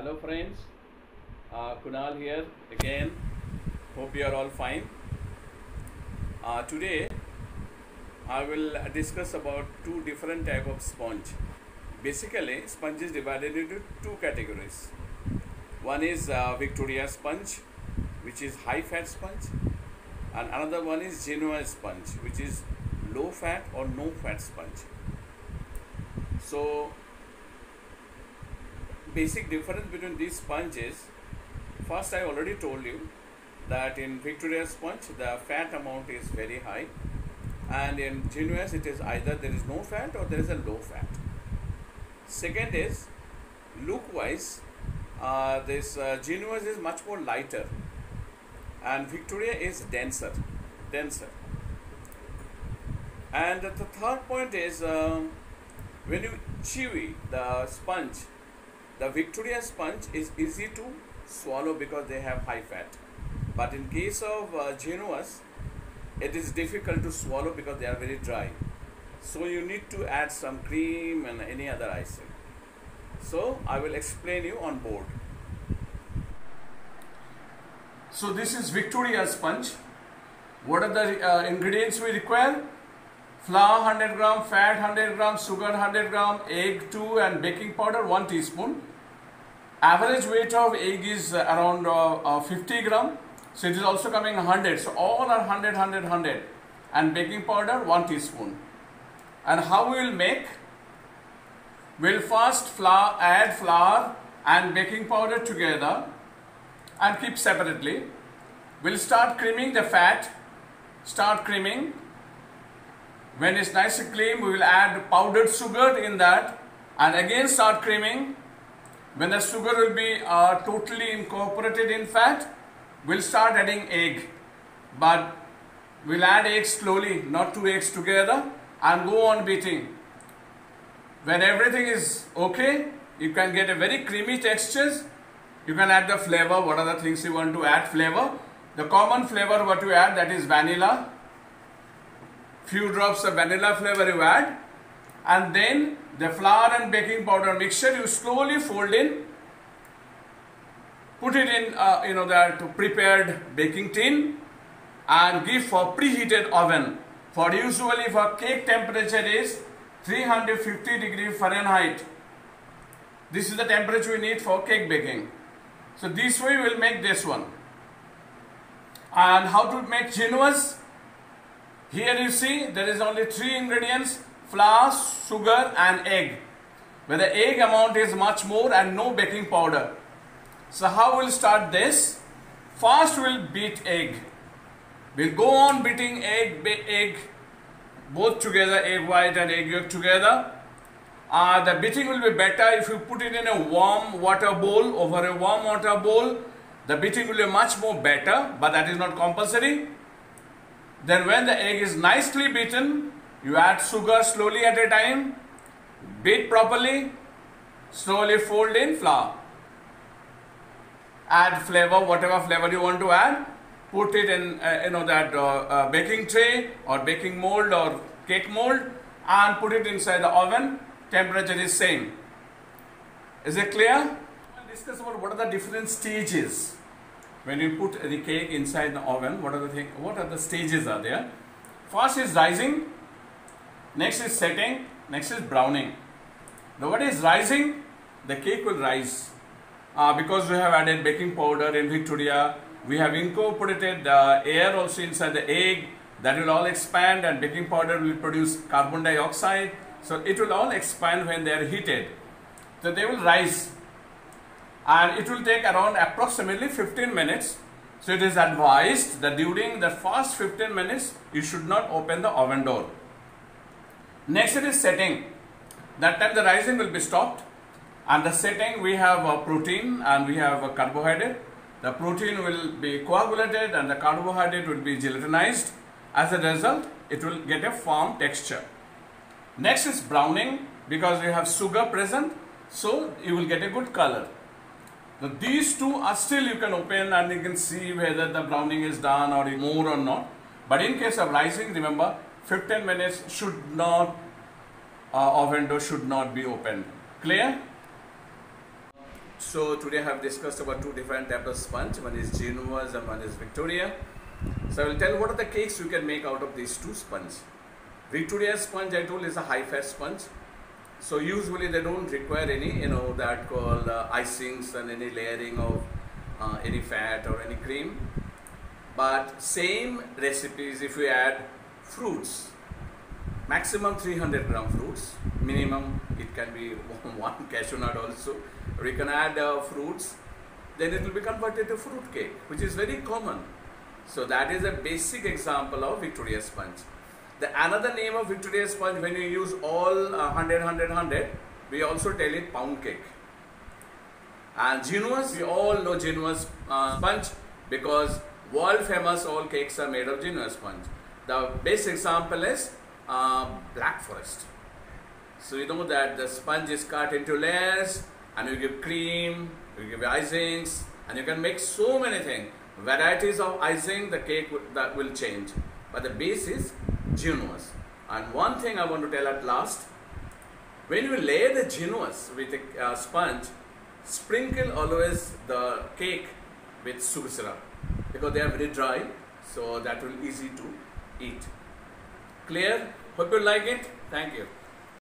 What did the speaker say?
Hello friends, Kunal here again. Hope you are all fine. Today I will discuss about two different type of sponge. Basically, sponge is divided into two categories. One is Victoria sponge, which is high fat sponge, and another one is Genoa sponge, which is low fat or no fat sponge. So basic difference between these sponges, first I already told you that in Victoria sponge the fat amount is very high, and in Genoa it is either there is no fat or there is a low fat. Second is look wise, this Genoa is much more lighter and Victoria is denser. And the third point is when you chew the sponge, the Victoria sponge is easy to swallow because they have high fat. But in case of Genoas, it is difficult to swallow because they are very dry. So you need to add some cream and any other icing. So I will explain you on board. So this is Victoria sponge. What are the ingredients we require? Flour 100 gram, fat 100 gram, sugar 100 gram, egg 2 and baking powder 1 teaspoon. Average weight of egg is around 50 gram. So it is also coming 100. So all are 100, 100, 100. And baking powder 1 teaspoon. And how we will make? We'll first add flour and baking powder together and keep separately. We'll start creaming the fat. Start creaming. When it's nice and cream, we will add powdered sugar in that and again start creaming. When the sugar will be totally incorporated in fat, we'll start adding egg. But we'll add egg slowly, not 2 eggs together, and go on beating. When everything is okay, you can get a very creamy textures. You can add the flavor, what are the things you want to add flavor. The common flavor what you add, that is vanilla. Few drops of vanilla flavor you add, and then the flour and baking powder mixture you slowly fold in, put it in that prepared baking tin and give for preheated oven. For usually for cake temperature is 350 degree Fahrenheit. This is the temperature we need for cake baking. So this way we will make this one. And how to make Genoas? Here you see there is only 3 ingredients: flour, sugar and egg. Where the egg amount is much more and no baking powder. So how we'll start this? First we'll beat egg. We'll go on beating egg both together, egg white and egg yolk together. The beating will be better if you put it in a warm water bowl. Over a warm water bowl, the beating will be much more better, but that is not compulsory. Then when the egg is nicely beaten, you add sugar slowly at a time, beat properly, slowly fold in flour. Add flavor, whatever flavor you want to add, put it in that baking tray or baking mold or cake mold and put it inside the oven. Temperature is same. Is it clear? We'll discuss about what are the different stages. When you put the cake inside the oven, what are the stages are there? First is rising, next is setting, next is browning. Now what is rising? The cake will rise because we have added baking powder in Victoria. We have incorporated the air also inside the egg. That will all expand and baking powder will produce carbon dioxide. So it will all expand when they are heated. So they will rise. And it will take around approximately 15 minutes. So it is advised that during the first 15 minutes, you should not open the oven door. Next it is setting. That time the rising will be stopped. And the setting we have a protein and we have a carbohydrate. The protein will be coagulated and the carbohydrate will be gelatinized. As a result, it will get a firm texture. Next is browning because you have sugar present. So you will get a good color. Now these two are still you can open and you can see whether the browning is done or more or not. But in case of rising, remember 15 minutes should not, oven door should not be opened. Clear? So today I have discussed about two different types of sponge. One is Genoa's and one is Victoria. So I will tell what are the cakes you can make out of these two sponges. Victoria sponge, I told, is a high fat sponge. So usually they don't require any, that called icings and any layering of any fat or any cream. But same recipes if you add fruits, maximum 300 gram fruits, minimum it can be one cashew nut also, or you can add fruits, then it will be converted to fruit cake, which is very common. So that is a basic example of Victoria sponge. The another name of Victoria sponge, when you use all 100, 100, 100, we also tell it pound cake. And Genoa's, we all know Genoa's sponge because world famous all cakes are made of Genoa sponge. The best example is Black Forest. So you know that the sponge is cut into layers and you give cream, you give icings, and you can make so many things. Varieties of icing, the cake that will change. But the base is Genoa's. And one thing I want to tell at last, when you lay the Genoa's with a sponge, sprinkle always the cake with sugar syrup because they are very dry, so that will easy to eat. Clear? Hope you like it. Thank you.